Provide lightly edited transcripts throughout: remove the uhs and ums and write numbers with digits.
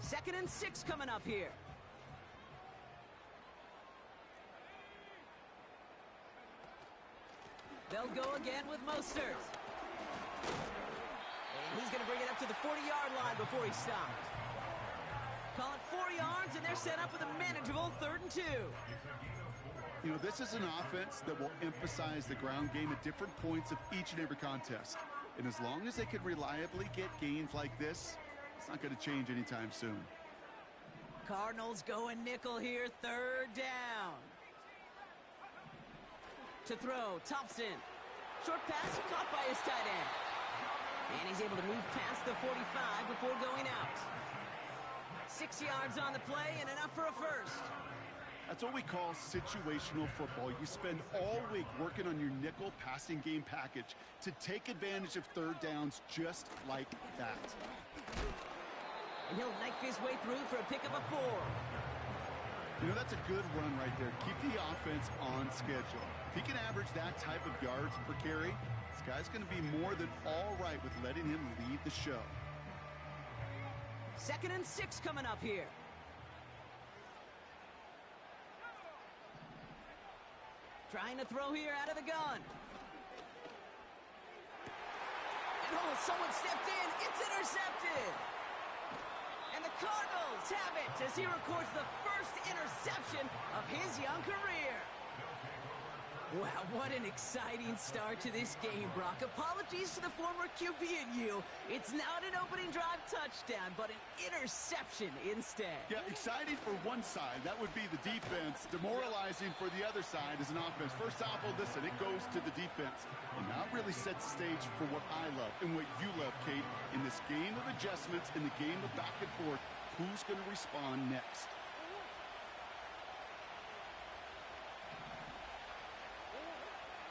2nd and 6 coming up here. They'll go again with Mostert. And he's going to bring it up to the 40-yard line before he stopped. Call it 4 yards, and they're set up with a manageable 3rd and 2. You know, this is an offense that will emphasize the ground game at different points of each and every contest. And as long as they can reliably get gains like this, it's not going to change anytime soon. Cardinals going nickel here, 3rd down. To throw, Thompson. Short pass caught by his tight end. And he's able to move past the 45 before going out. 6 yards on the play and enough for a first. That's what we call situational football. You spend all week working on your nickel passing game package to take advantage of 3rd downs just like that. And he'll knife his way through for a pickup of 4. You know, that's a good run right there. Keep the offense on schedule. If he can average that type of yards per carry, this guy's going to be more than all right with letting him lead the show. 2nd and 6 coming up here. Trying to throw here out of the gun. And oh, someone stepped in. It's intercepted. And the Cardinals have it as he records the first interception of his young career. Wow, what an exciting start to this game, Brock. Apologies to the former QB and you. It's not an opening drive touchdown, but an interception instead. Yeah, exciting for one side. That would be the defense. Demoralizing for the other side as an offense. First off, well, listen, it goes to the defense. And now it really sets the stage for what I love and what you love, Kate. In this game of adjustments, in the game of back and forth, who's going to respond next?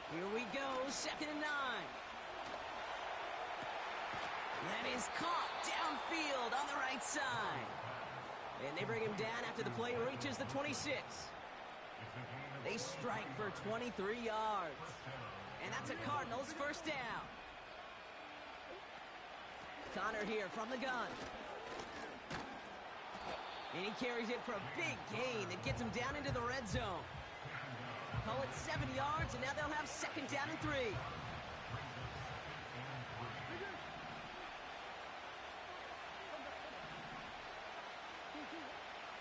Here we go, 2nd and 9. That is caught downfield on the right side. And they bring him down after the play reaches the 26. They strike for 23 yards. And that's a Cardinals 1st down. Connor here from the gun. And he carries it for a big gain that gets him down into the red zone. Call it 7 yards, and now they'll have 2nd down and 3.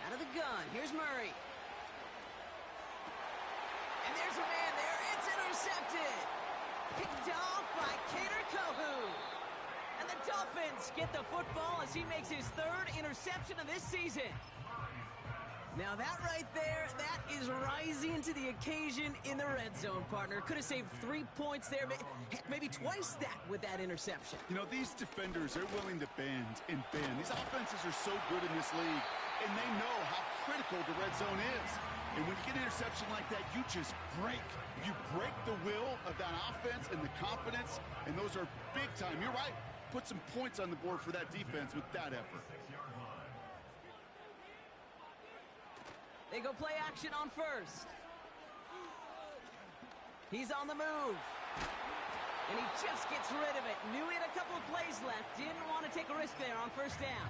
Out of the gun, here's Murray. And there's a man there, it's intercepted. Picked off by Kader Kohou. And the Dolphins get the football as he makes his 3rd interception of this season. Now that right there, that is rising to the occasion in the red zone, partner. Could have saved 3 points there, heck, maybe twice that with that interception. You know, these defenders, they're willing to bend and bend. These offenses are so good in this league, and they know how critical the red zone is. And when you get an interception like that, you just break. You break the will of that offense and the confidence, and those are big time. You're right. Put some points on the board for that defense with that effort. They go play action on 1st. He's on the move. And he just gets rid of it. Knew he had a couple of plays left. Didn't want to take a risk there on 1st down.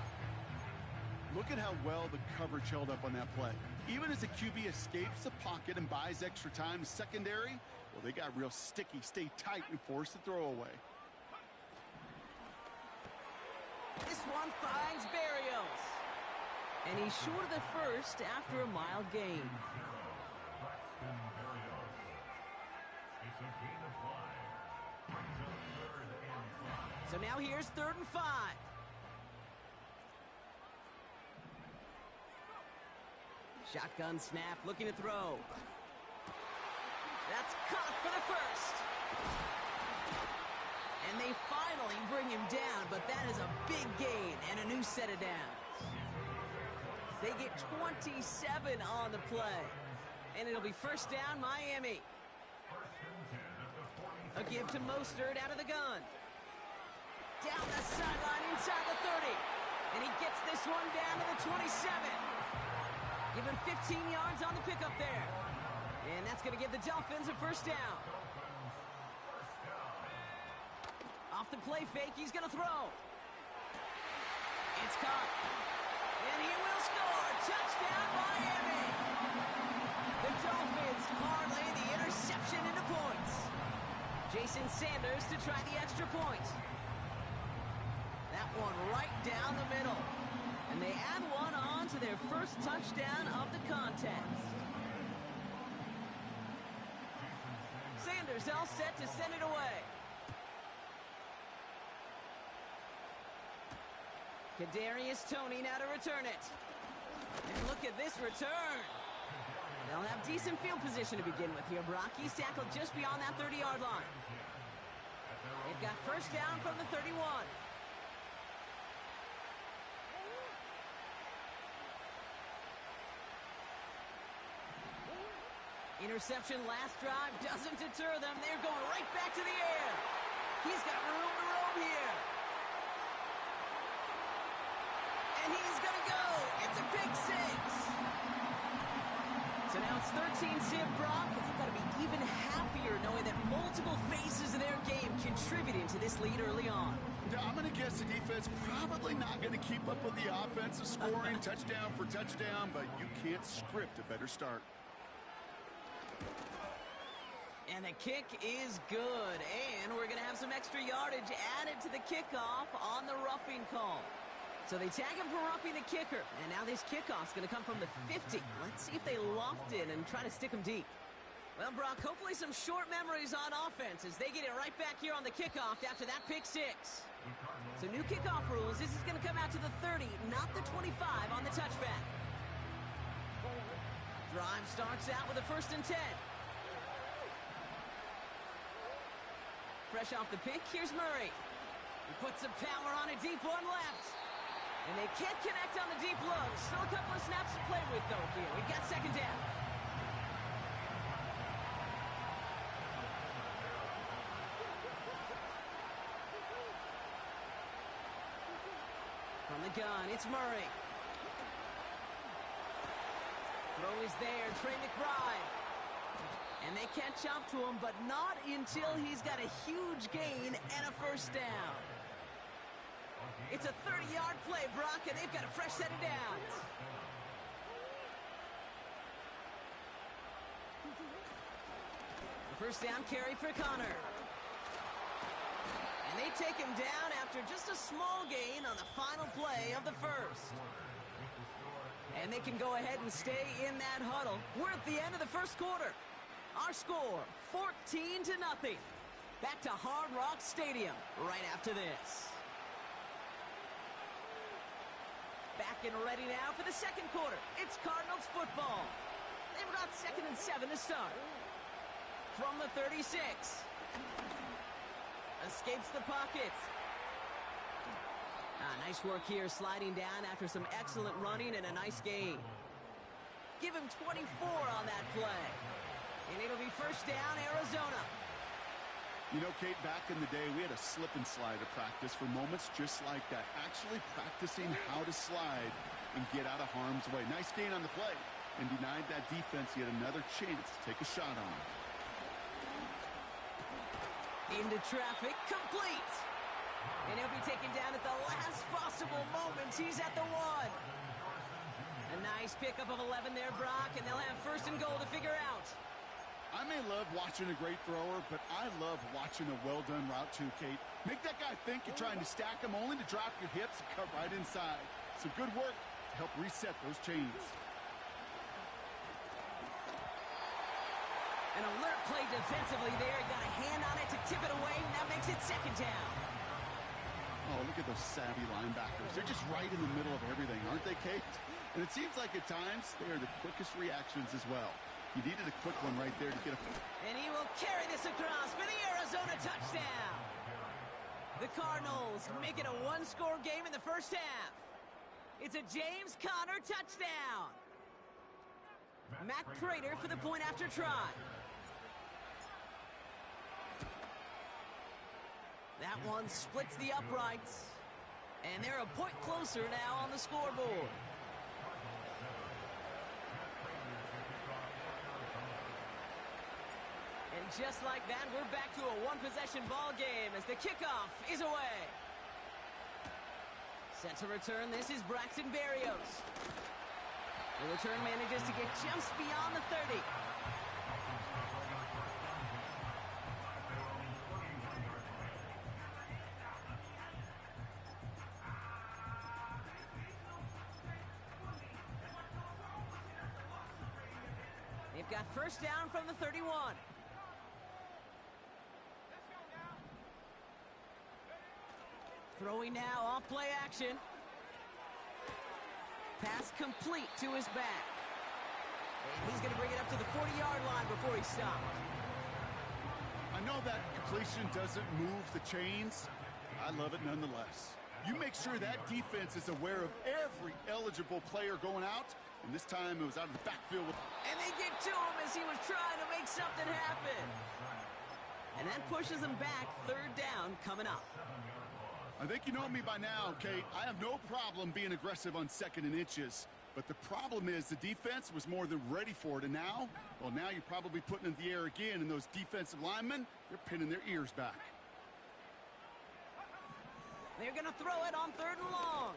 Look at how well the coverage held up on that play. Even as the QB escapes the pocket and buys extra time secondary, well, they got real sticky, stay tight, and force the throw away. This one finds Berrios. And he's short of the 1st after a mild gain. So now here's 3rd and 5. Shotgun snap, looking to throw. That's caught for the 1st. And they finally bring him down, but that is a big gain and a new set of downs. They get 27 on the play. And it'll be 1st down, Miami. A give to Mostert out of the gun. Down the sideline inside the 30. And he gets this one down to the 27. Give him 15 yards on the pickup there. And that's going to give the Dolphins a 1st down. Off the play fake, he's going to throw. It's caught. And in Sanders to try the extra point. That one right down the middle. And they add one on to their first touchdown of the contest. Sanders all set to send it away. Kadarius Toney now to return it. And look at this return. They'll have decent field position to begin with here, Brock. He's tackled just beyond that 30-yard line. They've got first down from the 31. Interception last drive doesn't deter them. They're going right back to the air. He's got room to roam here. And he's going to go. It's a big six. So now it's 13-zip, Brock. They've got to be even happier knowing that multiple phases of their game contributing to this lead early on. I'm going to guess the defense probably not going to keep up with the offensive scoring touchdown for touchdown, but you can't script a better start. And the kick is good. And we're going to have some extra yardage added to the kickoff on the roughing call. So they tag him for roughing the kicker. And now this kickoff's going to come from the 50. Let's see if they loft in and try to stick him deep. Well, Brock, hopefully some short memories on offense as they get it right back here on the kickoff after that pick six. So new kickoff rules. This is going to come out to the 30, not the 25 on the touchback. Drive starts out with a 1st and 10. Fresh off the pick, here's Murray. He puts some power on a deep one left. And they can't connect on the deep look. Still a couple of snaps to play with, though, here. We've got 2nd down. From the gun, it's Murray. Throw is there, Trey McBride. And they catch up to him, but not until he's got a huge gain and a 1st down. It's a 30-yard play, Brock, and they've got a fresh set of downs. The 1st down carry for Connor. And they take him down after just a small gain on the final play of the 1st. And they can go ahead and stay in that huddle. We're at the end of the 1st quarter. Our score, 14-0. Back to Hard Rock Stadium right after this. Back and ready now for the 2nd quarter. It's Cardinals football. They've got 2nd and 7 to start. From the 36. Escapes the pocket. Nice work here sliding down after some excellent running and a nice gain. Give him 24 on that play. And it'll be 1st down, Arizona. You know, Kate, back in the day, we had a slip and slide at practice for moments just like that. Actually practicing how to slide and get out of harm's way. Nice gain on the play and denied that defense yet another chance to take a shot on him. Into traffic, complete. And he'll be taken down at the last possible moment. He's at the 1. A nice pickup of 11 there, Brock, and they'll have 1st and goal to figure out. I may love watching a great thrower, but I love watching a well-done route too, Kate. Make that guy think you're trying to stack him only to drop your hips and cut right inside. Some good work to help reset those chains. An alert play defensively there. Got a hand on it to tip it away, and that makes it 2nd down. Oh, look at those savvy linebackers. They're just right in the middle of everything, aren't they, Kate? And it seems like at times they are the quickest reactions as well. You needed a quick one right there to get a... And he will carry this across for the Arizona touchdown. The Cardinals make it a 1-score game in the 1st half. It's a James Conner touchdown. Matt Prater for the point after try. That one splits the uprights. And they're a point closer now on the scoreboard. And just like that, we're back to a 1-possession ball game as the kickoff is away. Set to return, this is Braxton Berrios. The return manages to get just beyond the 30. They've got first down from the 31. Throwing now off play action. Pass complete to his back. And he's going to bring it up to the 40-yard line before he stopped. I know that completion doesn't move the chains. I love it nonetheless. You make sure that defense is aware of every eligible player going out, and this time it was out of the backfield. And they get to him as he was trying to make something happen. And that pushes him back, third down coming up. I think you know me by now, Kate. I have no problem being aggressive on 2nd and inches. But the problem is the defense was more than ready for it. And now, well, now you're probably putting it in the air again, and those defensive linemen, they're pinning their ears back. They're going to throw it on 3rd and long.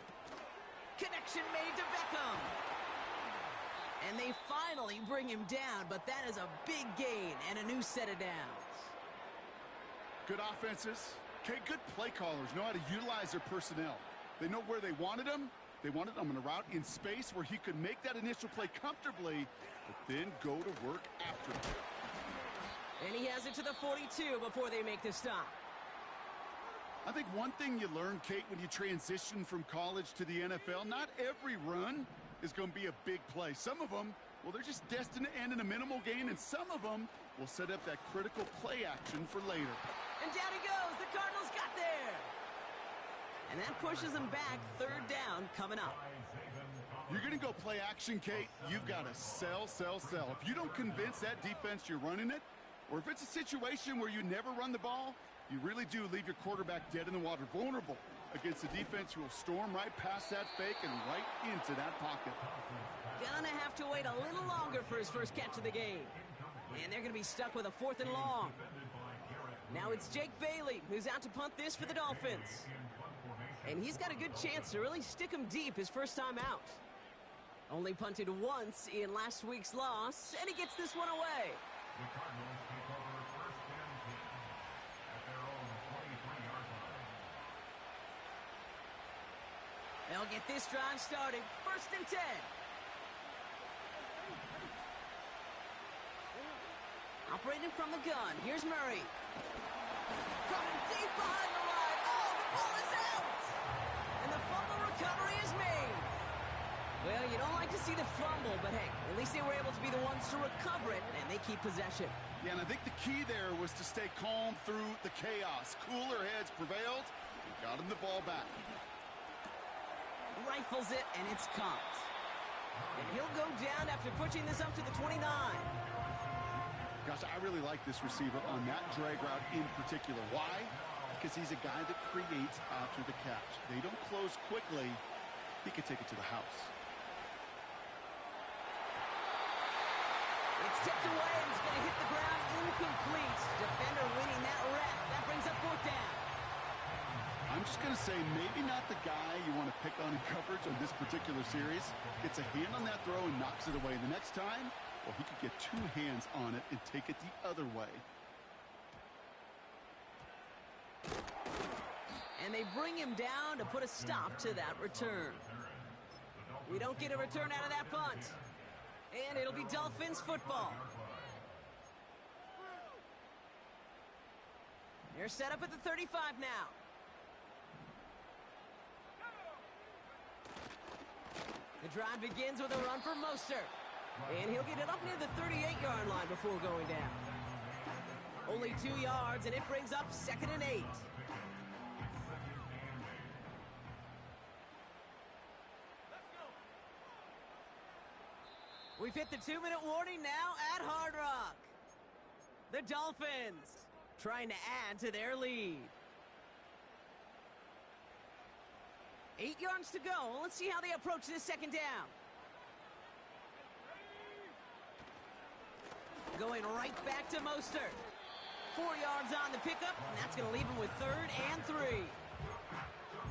Connection made to Beckham. And they finally bring him down, but that is a big gain and a new set of downs. Good offenses. Okay, good play callers know how to utilize their personnel. They know where they wanted him. They wanted him on a route in space where he could make that initial play comfortably, but then go to work after it. And he has it to the 42 before they make the stop. I think one thing you learn, Kate, when you transition from college to the NFL, not every run is going to be a big play. Some of them, well, they're just destined to end in a minimal gain, and some of them will set up that critical play action for later. And down he goes. The Cardinals got there. And that pushes them back, 3rd down coming up. You're going to go play action, Kate. You've got to sell, sell, sell. If you don't convince that defense you're running it, or if it's a situation where you never run the ball, you really do leave your quarterback dead in the water, vulnerable against a defense who will storm right past that fake and right into that pocket. Gonna have to wait a little longer for his first catch of the game. And they're going to be stuck with a 4th and long. Now it's Jake Bailey who's out to punt this for the Dolphins. And he's got a good chance to really stick him deep his first time out. Only punted once in last week's loss, and he gets this one away. The Cardinals take over 1st and 10 at their own 23-yard line. They'll get this drive started. 1st and 10. Operating from the gun, here's Murray. Coming deep behind the line. Oh, the ball is out! And the fumble recovery is made. Well, you don't like to see the fumble, but hey, at least they were able to be the ones to recover it, and they keep possession. Yeah, and I think the key there was to stay calm through the chaos. Cooler heads prevailed and got him the ball back. Rifles it, and it's caught. And he'll go down after pushing this up to the 29. Gosh, I really like this receiver on that drag route in particular. Why? Because he's a guy that creates after the catch. They don't close quickly. He could take it to the house. It's tipped away, and it's going to hit the ground incomplete. Defender winning that rep. That brings up 4th down. I'm just going to say maybe not the guy you want to pick on in coverage on this particular series. Gets a hand on that throw and knocks it away. The next time, well, he could get 2 hands on it and take it the other way. And they bring him down to put a stop to that return. We don't get a return out of that punt. And it'll be Dolphins football. They're set up at the 35 now. The drive begins with a run for Mostert. And he'll get it up near the 38-yard line before going down. Only 2 yards, and it brings up 2nd and 8. We've hit the 2-minute warning now at Hard Rock. The Dolphins trying to add to their lead. 8 yards to go. Let's see how they approach this 2nd down. Going right back to Mostert. 4 yards on the pickup, and that's going to leave him with 3rd and 3.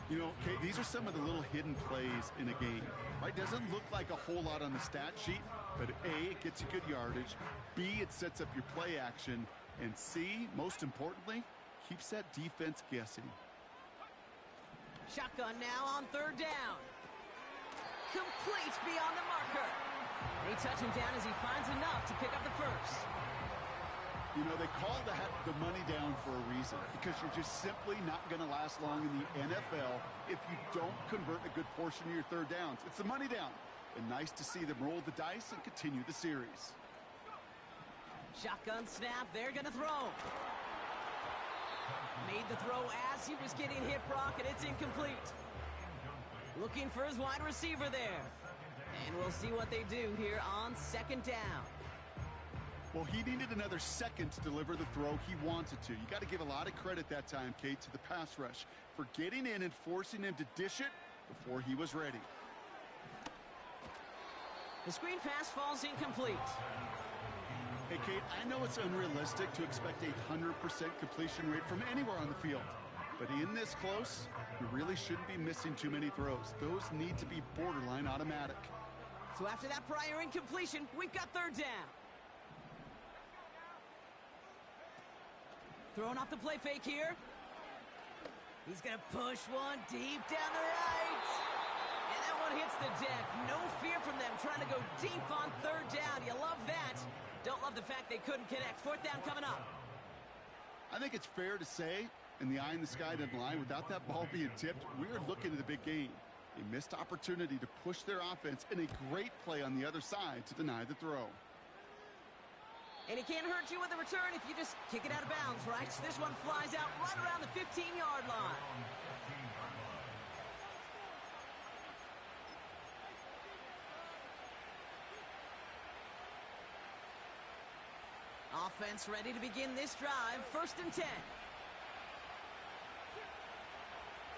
You know, Kate, these are some of the little hidden plays in a game, right? Doesn't look like a whole lot on the stat sheet, but A, it gets you good yardage. B, it sets up your play action. And C, most importantly, keeps that defense guessing. Shotgun now on 3rd down. Complete beyond the marker. They touch him down as he finds enough to pick up the first. You know, they call that the money down for a reason, because you're just simply not going to last long in the NFL if you don't convert a good portion of your third downs. It's the money down. And nice to see them roll the dice and continue the series. Shotgun snap, they're going to throw. Made the throw as he was getting hit, Brock, and it's incomplete. Looking for his wide receiver there. And we'll see what they do here on second down. Well, he needed another second to deliver the throw he wanted to. You got to give a lot of credit that time, Kate, to the pass rush for getting in and forcing him to dish it before he was ready. The screen pass falls incomplete. Hey, Kate, I know it's unrealistic to expect a 100% completion rate from anywhere on the field. But in this close, you really shouldn't be missing too many throws. Those need to be borderline automatic. So after that prior incompletion, we've got third down. Throwing off the play fake here. He's going to push one deep down the right. And that one hits the deck. No fear from them trying to go deep on third down. You love that. Don't love the fact they couldn't connect. Fourth down coming up. I think it's fair to say, and the eye in the sky doesn't lie, without that ball being tipped, we're looking at a big game. A missed opportunity to push their offense and a great play on the other side to deny the throw. And he can't hurt you with a return if you just kick it out of bounds, right? So this one flies out right around the 15-yard line. Offense ready to begin this drive. First and 10.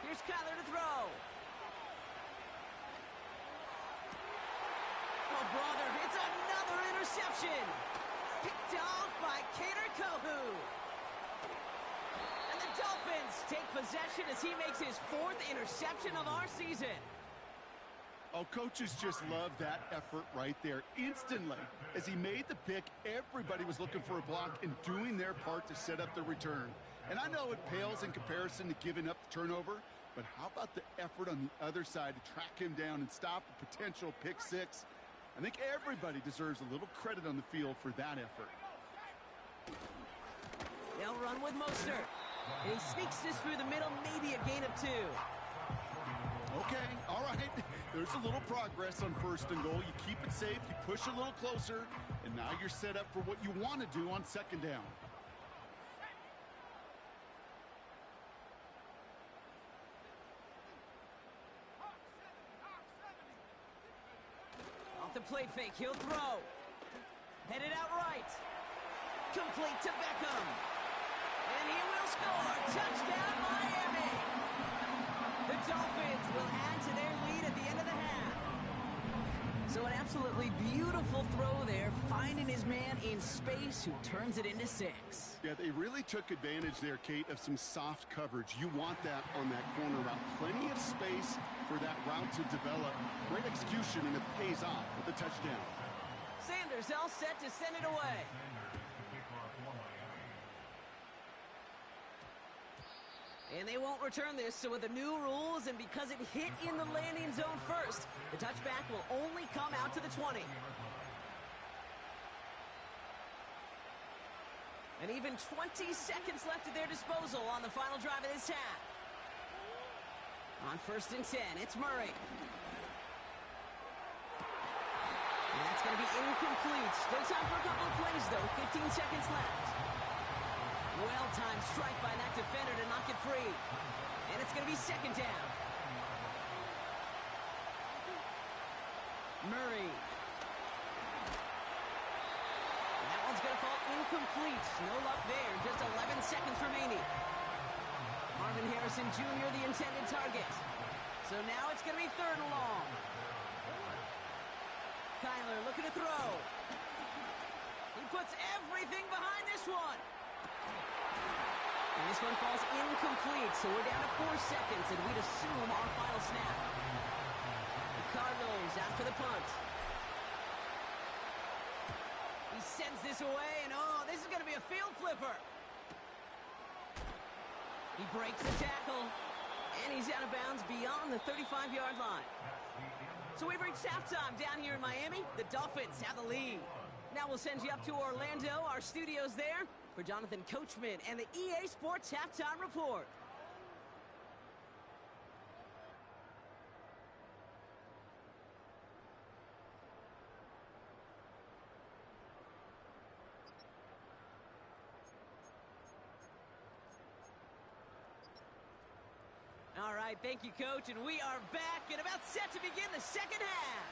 Here's Kyler to throw. Oh, brother, it's another interception. Picked off by Kader Kohou. And the Dolphins take possession as he makes his fourth interception of our season. Oh, coaches just love that effort right there. Instantly, as he made the pick, everybody was looking for a block and doing their part to set up the return. And I know it pales in comparison to giving up the turnover, but how about the effort on the other side to track him down and stop a potential pick six? I think everybody deserves a little credit on the field for that effort. They'll run with Mostert. And he sneaks this through the middle, maybe a gain of 2. Okay, all right. There's a little progress on first and goal. You keep it safe, you push a little closer, and now you're set up for what you want to do on second down. Off the play fake, he'll throw. Headed out right. Complete to Beckham. And he will score. Touchdown, Miami. The Dolphins will add to their lead at the end of the half. So an absolutely beautiful throw there, finding his man in space who turns it into 6. Yeah, they really took advantage there, Kate, of some soft coverage. You want that on that corner route. Plenty of space for that route to develop. Great execution, and it pays off with the touchdown. Sanders all set to send it away. And they won't return this, so with the new rules and because it hit in the landing zone first, the touchback will only come out to the 20. And even 20 seconds left at their disposal on the final drive of this half. On first and 10, it's Murray. And that's going to be incomplete. Still time for a couple of plays, though. 15 seconds left. Well-timed strike by that defender to knock it free. And it's going to be second down. Murray. That one's going to fall incomplete. No luck there. Just 11 seconds remaining. Marvin Harrison Jr., the intended target. So now it's going to be third and long. Kyler looking to throw. He puts everything behind this one. And this one falls incomplete, so we're down to 4 seconds, and we'd assume our final snap. The Cardinals after the punt. He sends this away, and oh, this is going to be a field flipper. He breaks the tackle, and he's out of bounds beyond the 35-yard line. So we've reached halftime down here in Miami. The Dolphins have the lead. Now we'll send you up to Orlando, our studios there, for Jonathan Coachman and the EA Sports Halftime Report. All right, thank you, Coach, and we are back and about set to begin the second half.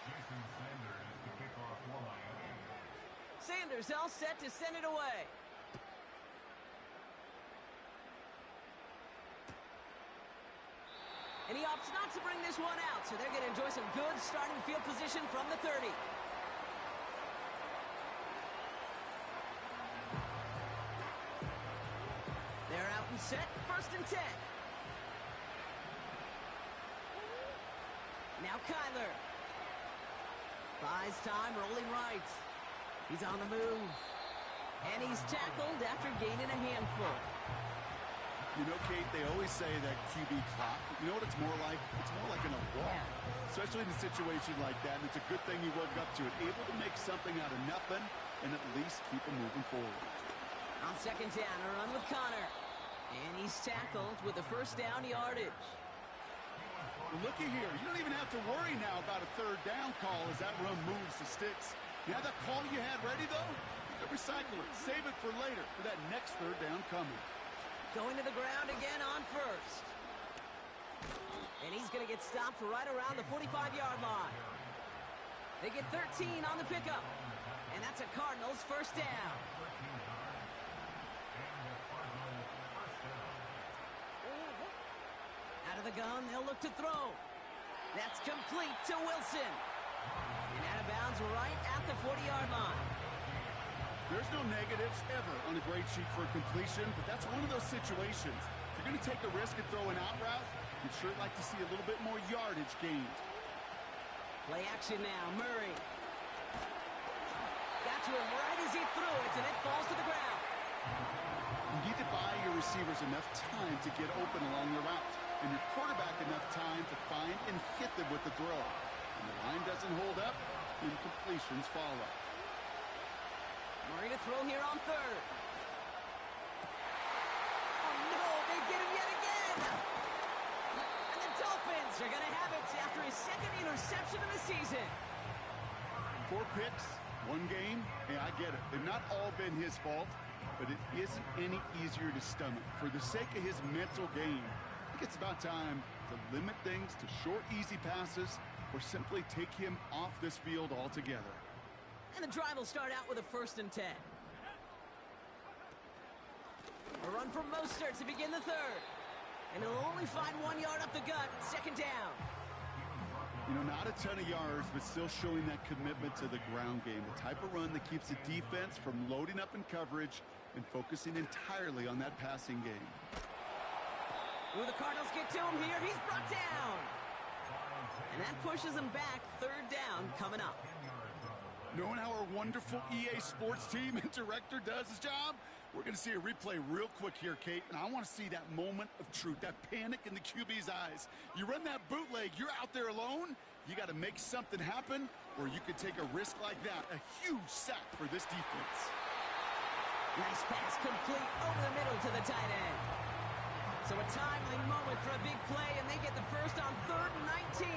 Jason Sanders to kick off for Miami. Sanders all set to send it away. And he opts not to bring this one out, so they're going to enjoy some good starting field position from the 30. They're out and set, 1st and 10. Now Kyler. Buys time, rolling right. He's on the move. And he's tackled after gaining a handful. You know, Kate, they always say that QB clock, you know what it's more like? It's more like in a walk, especially in a situation like that. And it's a good thing you woke up to it, able to make something out of nothing and at least keep them moving forward. On 2nd down, a run with Connor. And he's tackled with the 1st down yardage. Well, looky here. You don't even have to worry now about a 3rd down call as that run moves the sticks. You have that call you had ready, though? You can recycle it. Save it for later for that next 3rd down coming. Going to the ground again on 1st. And he's going to get stopped right around the 45-yard line. They get 13 on the pickup. And that's a Cardinals 1st down. Out of the gun, they'll look to throw. That's complete to Wilson. And out of bounds right at the 40-yard line. There's no negatives ever on a grade sheet for completion, but that's one of those situations. If you're going to take a risk and throw an out route, you'd sure like to see a little bit more yardage gained. Play action now, Murray. Got to him right as he threw it, and it falls to the ground. You need to buy your receivers enough time to get open along the route, and your quarterback enough time to find and hit them with the throw. When the line doesn't hold up, incompletions follow. Murray to throw here on 3rd. Oh no, they get him yet again! And the Dolphins are going to have it after his 2nd interception of the season. 4 picks, 1 game. Hey, I get it. They've not all been his fault, but it isn't any easier to stomach. For the sake of his mental game, I think it's about time to limit things to short, easy passes or simply take him off this field altogether. And the drive will start out with a 1st and 10. A run from Mostert to begin the 3rd. And he'll only find 1 yard up the gut, 2nd down. You know, not a ton of yards, but still showing that commitment to the ground game. The type of run that keeps the defense from loading up in coverage and focusing entirely on that passing game. Ooh, the Cardinals get to him here. He's brought down. And that pushes him back. 3rd down coming up. Knowing how our wonderful EA Sports team and director does his job, we're going to see a replay real quick here, Kate, and I want to see that moment of truth, that panic in the QB's eyes. You run that bootleg, you're out there alone, you got to make something happen, or you could take a risk like that, a huge sack for this defense. Nice pass complete over the middle to the tight end. So a timely moment for a big play, and they get the first on 3rd and 19.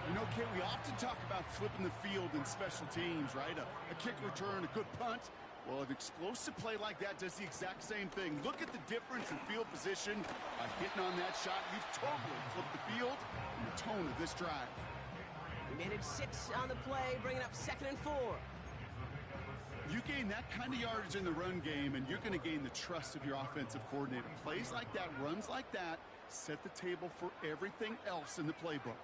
You know, Kate, we often talk about flipping the field in special teams, right? A kick return, a good punt. Well, an explosive play like that does the exact same thing. Look at the difference in field position. By hitting on that shot, you've totally flipped the field and the tone of this drive. We managed 6 on the play, bringing up 2nd and 4. You gain that kind of yardage in the run game, and you're going to gain the trust of your offensive coordinator. Plays like that, runs like that, set the table for everything else in the playbook.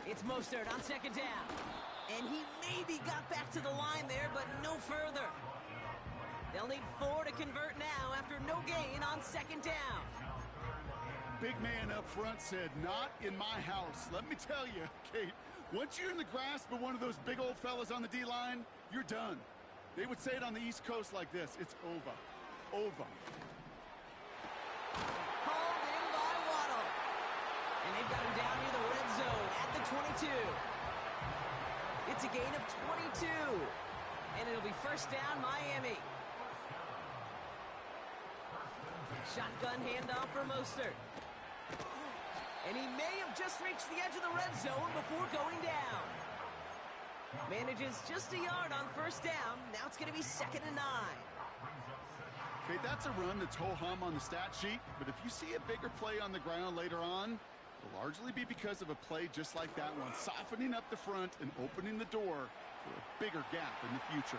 It's Mostert on 2nd down. And he maybe got back to the line there, but no further. They'll need 4 to convert now after no gain on 2nd down. Big man up front said, not in my house. Let me tell you, Kate, once you're in the grasp of one of those big old fellas on the D-line, you're done. They would say it on the East Coast like this: it's over. Over. they've got him down near the red zone at the 22. It's a gain of 22. And it'll be first down, Miami. Shotgun handoff for Mostert. And he may have just reached the edge of the red zone before going down. Manages just a yard on first down. Now it's going to be 2nd and 9. Okay, that's a run that's ho-hum on the stat sheet, but if you see a bigger play on the ground later on, it'll largely be because of a play just like that one, softening up the front and opening the door for a bigger gap in the future.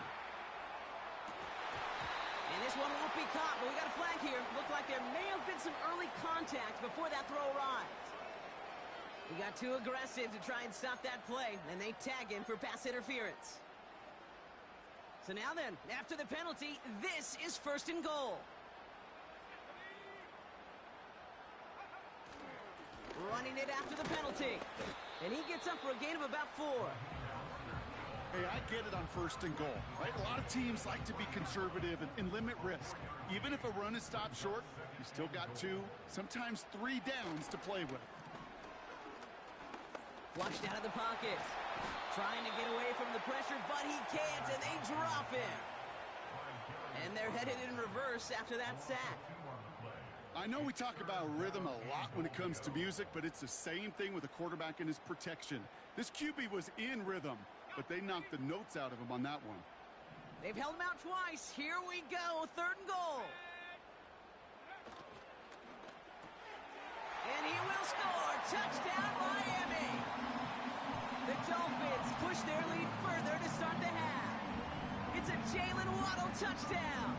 And this one won't be caught, but we got a flag here. Looked like there may have been some early contact before that throw arrived. He got too aggressive to try and stop that play, and they tag him for pass interference. So now then, after the penalty, this is 1st and goal. Running it after the penalty. And he gets up for a gain of about 4. Hey, I get it on 1st and goal, right? A lot of teams like to be conservative and limit risk. Even if a run is stopped short, you still got 2, sometimes 3 downs to play with. Flushed out of the pocket. Trying to get away from the pressure, but he can't, and they drop him. And they're headed in reverse after that sack. I know we talk about rhythm a lot when it comes to music, but it's the same thing with a quarterback and his protection. This QB was in rhythm, but they knocked the notes out of him on that one. They've held him out twice. Here we go, 3rd and goal. And he will score. Touchdown, Miami. The Dolphins push their lead further to start the half. It's a Jalen Waddle touchdown.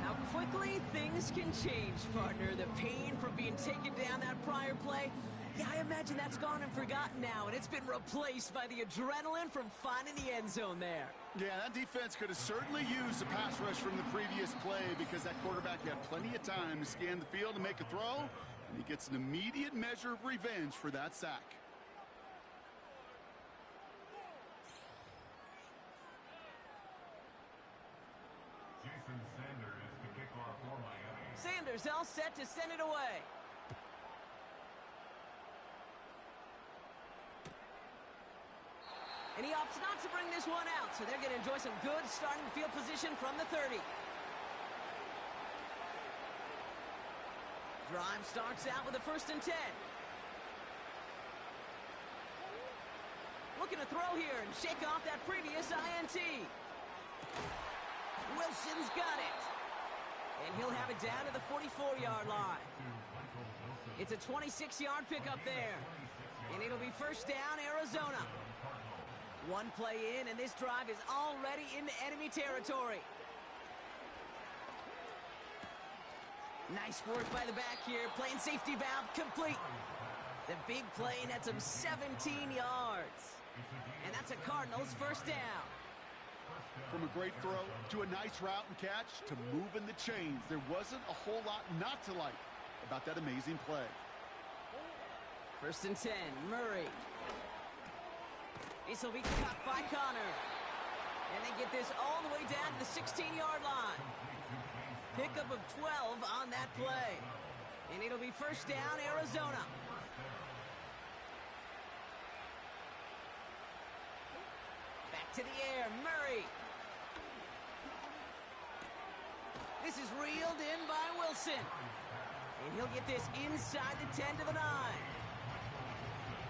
How quickly things can change, partner. The pain from being taken down that prior play, yeah, I imagine that's gone and forgotten now, and it's been replaced by the adrenaline from finding the end zone there. Yeah, that defense could have certainly used a pass rush from the previous play because that quarterback had plenty of time to scan the field and make a throw, and he gets an immediate measure of revenge for that sack. Jason Sanders to kick off for Miami. Sanders all set to send it away. And he opts not to bring this one out, so they're going to enjoy some good starting field position from the 30. Drive starts out with a 1st and 10. Looking to throw here and shake off that previous INT. Wilson's got it. And he'll have it down to the 44-yard line. It's a 26-yard pickup there. And it'll be first down, Arizona. One play in, and this drive is already into enemy territory. Nice work by the back here. Playing safety valve complete. The big play nets him 17 yards. And that's a Cardinals first down. From a great throw to a nice route and catch to moving the chains, there wasn't a whole lot not to like about that amazing play. 1st and 10, Murray. This will be cut by Connor. And they get this all the way down to the 16-yard line. Pickup of 12 on that play. And it'll be first down, Arizona. Back to the air, Murray. This is reeled in by Wilson. And he'll get this inside the 10 to the 9.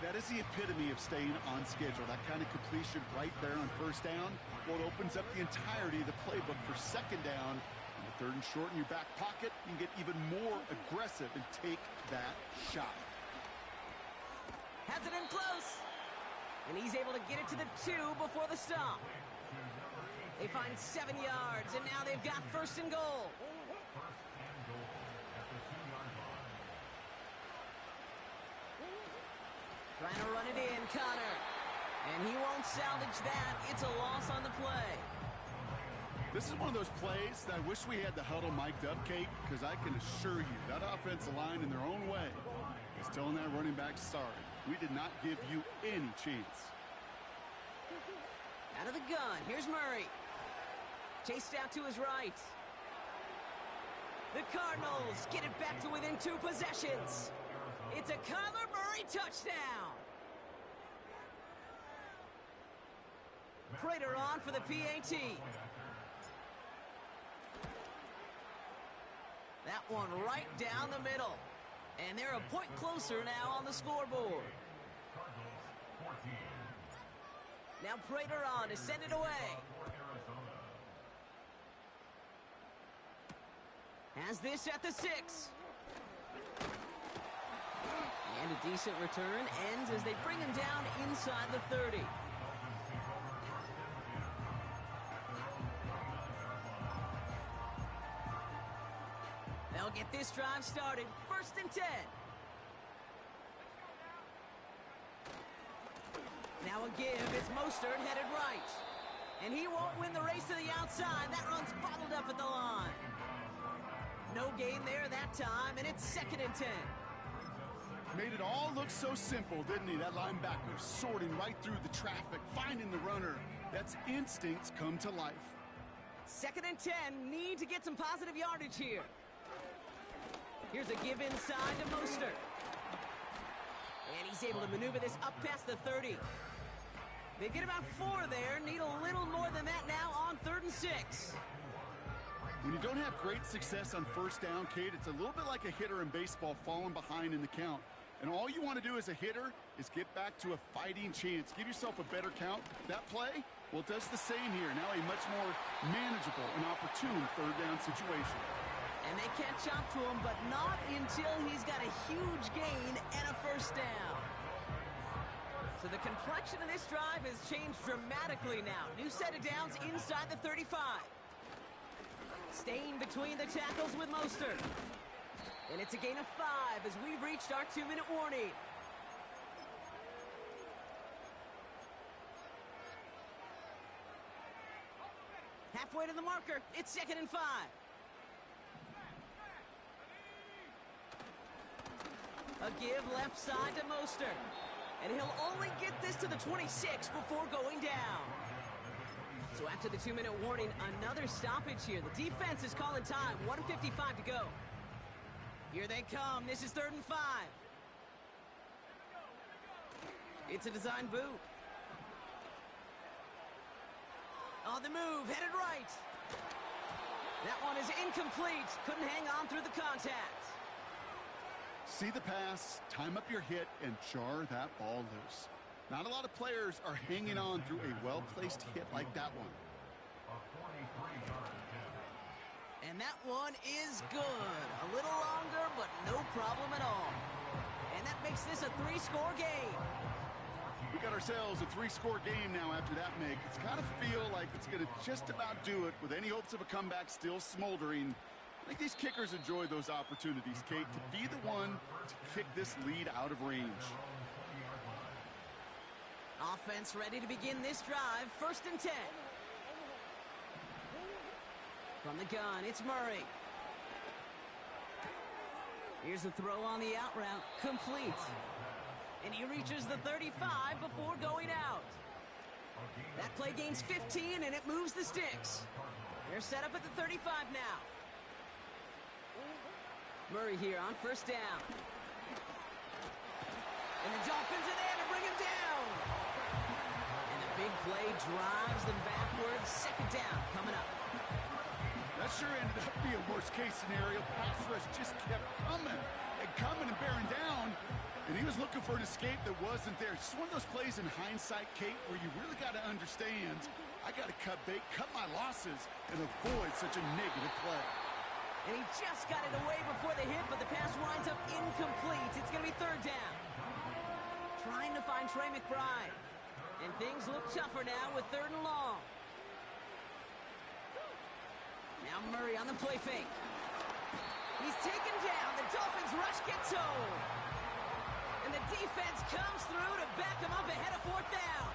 That is the epitome of staying on schedule. That kind of completion right there on first down. Well, it opens up the entirety of the playbook for second down. On the 3rd and short in your back pocket, you can get even more aggressive and take that shot. Has it in close. And he's able to get it to the 2 before the stop. They find 7 yards, and now they've got 1st and goal. Trying to run it in, Connor. And he won't salvage that. It's a loss on the play. This is one of those plays that I wish we had the huddle mic'd up, Kate, because I can assure you that offensive line in their own way is telling that running back, sorry, we did not give you any chance. Out of the gun, here's Murray. Chased out to his right. The Cardinals get it back to within 2 possessions. It's a Kyler Murray touchdown. Prater on for the PAT. That one right down the middle. And they're a point closer now on the scoreboard. Now Prater on to send it away. Has this at the 6. And a decent return ends as they bring him down inside the 30. They'll get this drive started. 1st and 10. Now a give. It's Mostert headed right. And he won't win the race to the outside. That run's bottled up at the line. No gain there that time, and it's 2nd and 10. Made it all look so simple, didn't he? That linebacker sorting right through the traffic, finding the runner. That's instincts come to life. 2nd and 10. Need to get some positive yardage here. Here's a give inside to Mostert. And he's able to maneuver this up past the 30. They get about 4 there. Need a little more than that now on 3rd and 6. When you don't have great success on 1st down, Kate, it's a little bit like a hitter in baseball falling behind in the count. And all you want to do as a hitter is get back to a fighting chance. Give yourself a better count. That play, well, it does the same here. Now a much more manageable and opportune 3rd down situation. And they catch up to him, but not until he's got a huge gain and a 1st down. So the complexion of this drive has changed dramatically now. New set of downs inside the 35. Staying between the tackles with Mostert. And it's a gain of 5 as we've reached our 2-minute warning. Halfway to the marker. It's 2nd and 5. A give left side to Mostert. And he'll only get this to the 26 before going down. So after the 2-minute warning, another stoppage here. The defense is calling time. 1:55 to go. Here they come. This is 3rd and 5. It's a design boot. On the move, headed right. That one is incomplete. Couldn't hang on through the contact. See the pass, time up your hit, and jar that ball loose. Not a lot of players are hanging on through a well-placed hit like that one. And that one is good. A little longer, but no problem at all. And that makes this a 3-score game. We got ourselves a 3-score game now after that make. It's got to feel like it's going to just about do it with any hopes of a comeback still smoldering. I think these kickers enjoy those opportunities, Kate, to be the one to kick this lead out of range. Offense ready to begin this drive. 1st and 10. From the gun, it's Murray. Here's a throw on the out route. Complete. And he reaches the 35 before going out. That play gains 15, and it moves the sticks. They're set up at the 35 now. Murray here on 1st down. And the Dolphins are there to bring him down. And the big play drives them backwards. 2nd down coming up. That sure ended up being a worst-case scenario. Pass rush just kept coming and bearing down. And he was looking for an escape that wasn't there. Just one of those plays in hindsight, Kate, where you really got to understand, I got to cut bait, cut my losses, and avoid such a negative play. And he just got it away before the hit, but the pass winds up incomplete. It's going to be 3rd down. Trying to find Trey McBride. And things look tougher now with 3rd and long. Now Murray on the play fake. He's taken down. The Dolphins rush gets home. And the defense comes through to back him up ahead of 4th down.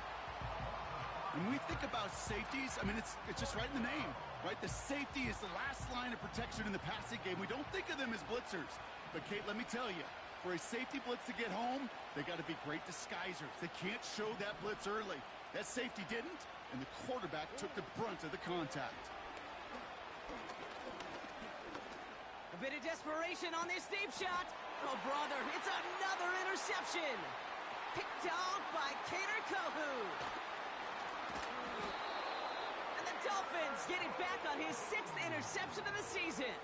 When we think about safeties, I mean, it's just right in the name, right? The safety is the last line of protection in the passing game. We don't think of them as blitzers. But, Kate, let me tell you, for a safety blitz to get home, they got to be great disguisers. They can't show that blitz early. That safety didn't, and the quarterback took the brunt of the contact. A bit of desperation on this deep shot. Oh, brother, it's another interception. Picked off by Kader Kohou. And the Dolphins get it back on his 6th interception of the season.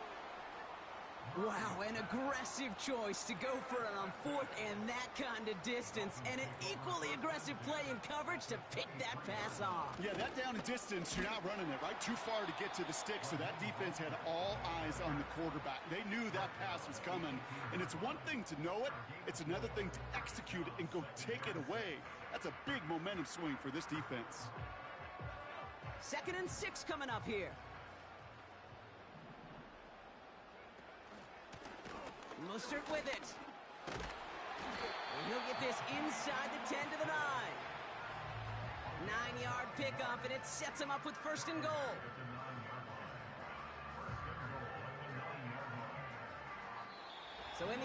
Wow, an aggressive choice to go for it on 4th and that kind of distance, and an equally aggressive play in coverage to pick that pass off. Yeah, that down and distance, you're not running it, right? Too far to get to the stick, so that defense had all eyes on the quarterback. They knew that pass was coming, and it's one thing to know it, it's another thing to execute it and go take it away. That's a big momentum swing for this defense. 2nd and 6 coming up here. Mostert with it. And he'll get this inside the 10 to the 9. 9-yard pickup, and it sets him up with 1st and goal. So in the